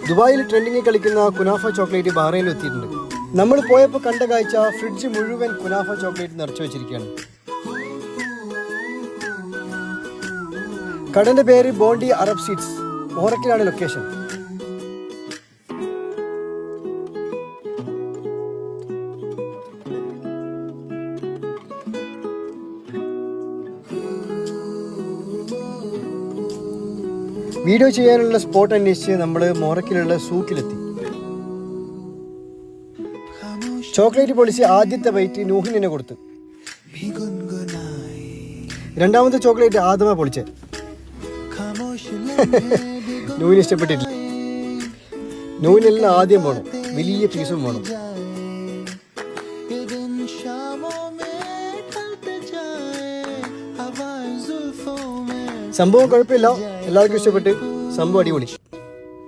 ദുബായിൽ ട്രെൻഡിങ്ങിൽ കളിക്കുന്ന കുനാഫ ചോക്ലേറ്റ് ബഹ്റൈനിൽ എത്തിയിട്ടുണ്ട്. നമ്മൾ പോയപ്പോൾ കണ്ട കാഴ്ച ഫ്രിഡ്ജ് മുഴുവൻ കുനാഫ ചോക്ലേറ്റ് നിറച്ചു വെച്ചിരിക്കുകയാണ്. കടന്റെ പേര് ബോണ്ടി അറബ് സ്വീറ്റ്സ്. മോറക്കിലാണ് ലൊക്കേഷൻ. വീഡിയോ ചെയ്യാനുള്ള സ്പോട്ട് അന്വേഷിച്ച് നമ്മൾ മോറക്കിലുള്ള സൂക്കിലെത്തി. ചോക്ലേറ്റ് പൊളിച്ച് ആദ്യത്തെ ബൈറ്റ് നൂഹിനെ കൊടുത്തു. രണ്ടാമത്തെ ചോക്ലേറ്റ് ആദമ പൊളിച്ച്. നൂഹിന് ഇഷ്ടപ്പെട്ടില്ല. നൂഹിനെല്ലാം ആദ്യം വേണം, വലിയ പീസും വേണം. സംഭവം കുഴപ്പമില്ല, എല്ലാവർക്കും ഇഷ്ടപ്പെട്ട്. സംഭവം അടിപൊളി.